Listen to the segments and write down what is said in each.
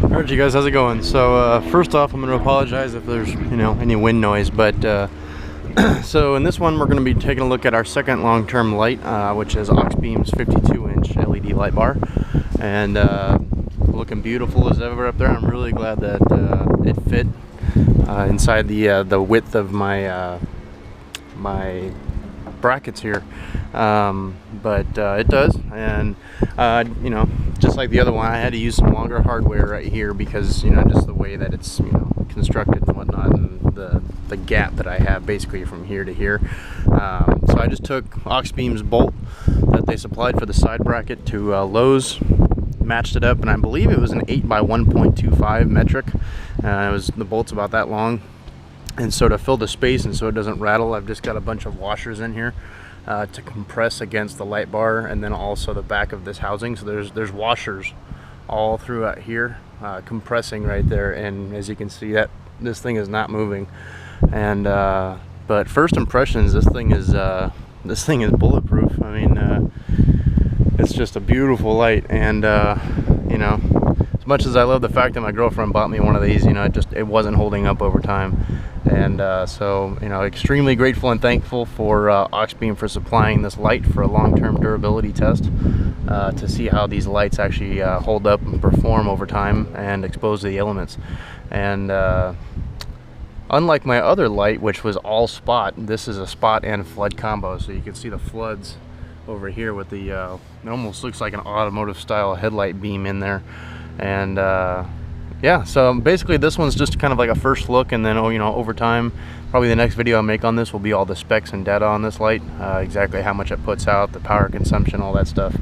Alright, you guys, how's it going? So first off, I'm going to apologize if there's any wind noise, but so in this one we're going to be taking a look at our second long-term light, which is Auxbeam's 52-inch LED light bar, and looking beautiful as ever up there. I'm really glad that it fit inside the width of my my brackets here, but it does, and just like the other one, I had to use some longer hardware right here because just the way that it's constructed and whatnot, and the gap that I have basically from here to here. So I just took Auxbeam's bolt that they supplied for the side bracket to Lowe's, matched it up, and I believe it was an 8 by 1.25 metric. The bolt's about that long, and so to fill the space and so it doesn't rattle, I've just got a bunch of washers in here to compress against the light bar, and then also the back of this housing. So there's washers all throughout here, compressing right there, and as you can see, that this thing is not moving. And but first impressions, this thing is bulletproof. I mean, it's just a beautiful light, and as much as I love the fact that my girlfriend bought me one of these, it wasn't holding up over time. And so extremely grateful and thankful for Auxbeam for supplying this light for a long-term durability test to see how these lights actually hold up and perform over time and expose to the elements. And unlike my other light, which was all spot, this is a spot and flood combo, so you can see the floods over here with the it almost looks like an automotive style headlight beam in there. And yeah, so basically this one's just kind of like a first look, and then over time, probably the next video I make on this will be all the specs and data on this light, exactly how much it puts out, the power consumption, all that stuff.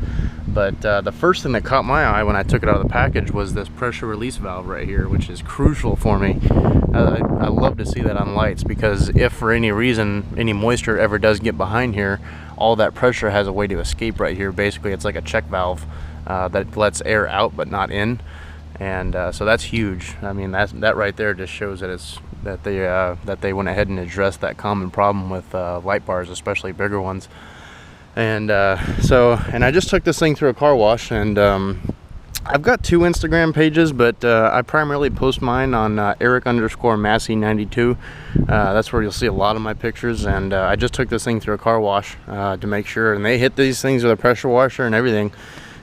But the first thing that caught my eye when I took it out of the package was this pressure release valve right here, which is crucial for me. I love to see that on lights, because if for any reason any moisture ever does get behind here, all that pressure has a way to escape right here. Basically it's like a check valve that lets air out but not in. And so that's huge. I mean, that right there just shows that they went ahead and addressed that common problem with light bars, especially bigger ones. And and I just took this thing through a car wash, and I've got 2 Instagram pages, but I primarily post mine on Eric_Massey92. That's where you'll see a lot of my pictures. And I just took this thing through a car wash to make sure, and they hit these things with a pressure washer and everything.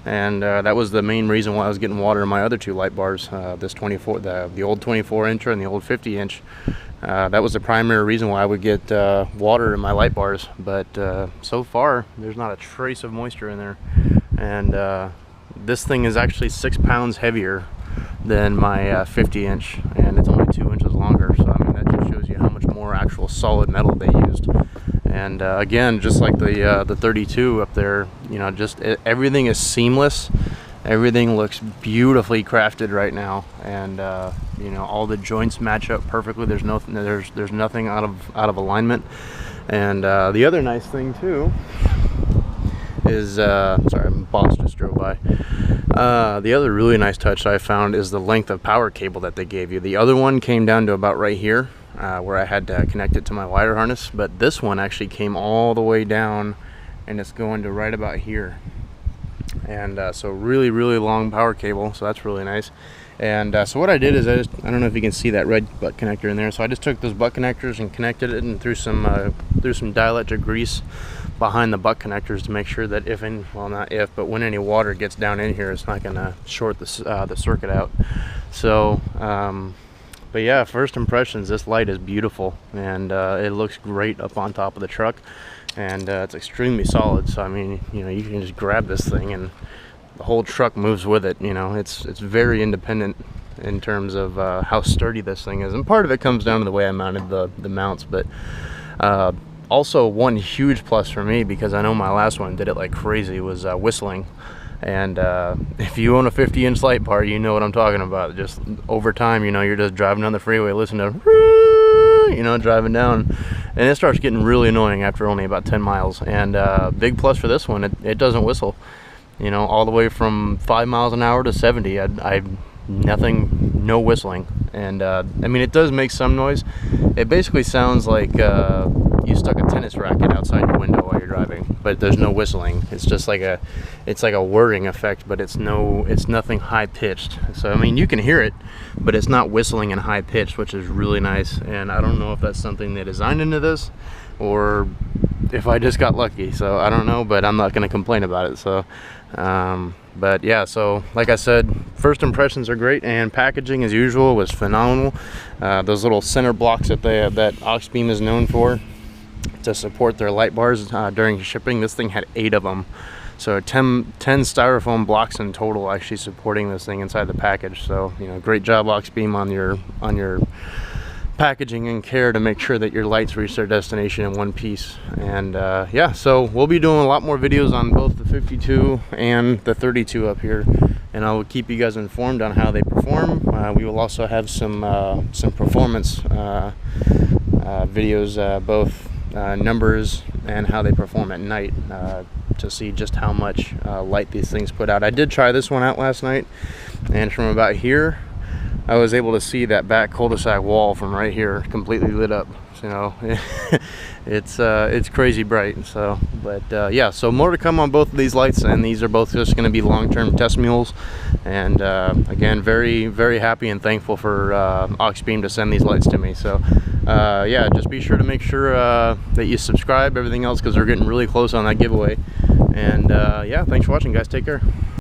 And that was the main reason why I was getting water in my other 2 light bars, this 24, the old 24-incher and the old 50-inch. That was the primary reason why I would get water in my light bars. But so far, there's not a trace of moisture in there. And this thing is actually 6 pounds heavier than my 50-inch, and it's only 2 inches longer. So I mean, that just shows you how much more actual solid metal they used. And again, just like the 32 up there, everything is seamless. Everything looks beautifully crafted right now, and all the joints match up perfectly. There's nothing out of alignment. And the other nice thing too is sorry, my boss just drove by. The other really nice touch I found is the length of power cable that they gave you. The other one came down to about right here, where I had to connect it to my wire harness, but this one actually came all the way down, and it's going to right about here. And so really long power cable, so that's really nice. And so what I did is I don't know if you can see that red butt connector in there, so I just took those butt connectors and connected it, and threw some dielectric grease behind the butt connectors to make sure that but when any water gets down in here, it's not going to short the circuit out. So but yeah, first impressions, this light is beautiful, and it looks great up on top of the truck, and it's extremely solid. So I mean, you can just grab this thing and the whole truck moves with it. It's very independent in terms of how sturdy this thing is, and part of it comes down to the way I mounted the mounts. But also one huge plus for me, because I know my last one did it like crazy, was whistling. And if you own a 50-inch light bar, you know what I'm talking about. Just over time, you're just driving down the freeway, listening to driving down, and it starts getting really annoying after only about 10 miles. And big plus for this one, it doesn't whistle. All the way from 5 miles an hour to 70, no whistling. And I mean, it does make some noise. It basically sounds like you stuck a tennis racket outside your window while you're driving, but there's no whistling. It's just like a whirring effect, but it's nothing high pitched. So I mean, you can hear it, but it's not whistling and high pitched, which is really nice. And I don't know if that's something they designed into this or if I just got lucky, so I don't know, but I'm not going to complain about it. So but yeah, so like I said, first impressions are great, and packaging as usual was phenomenal. Those little center blocks that Auxbeam is known for to support their light bars during shipping, this thing had 8 of them, so 10 styrofoam blocks in total actually supporting this thing inside the package. So you know, great job Auxbeam on your packaging and care to make sure that your lights reach their destination in one piece. And yeah, so we'll be doing a lot more videos on both the 52 and the 32 up here, and I will keep you guys informed on how they perform. We will also have some performance videos, both numbers and how they perform at night, to see just how much light these things put out. I did try this one out last night, and from about here I was able to see that back cul-de-sac wall from right here completely lit up. So, you know, it's crazy bright. So, but yeah, so more to come on both of these lights, and these are both just going to be long-term test mules. And again, very, very happy and thankful for Auxbeam to send these lights to me. So yeah, just be sure to make sure that you subscribe, everything else, because we're getting really close on that giveaway. And yeah, thanks for watching, guys. Take care.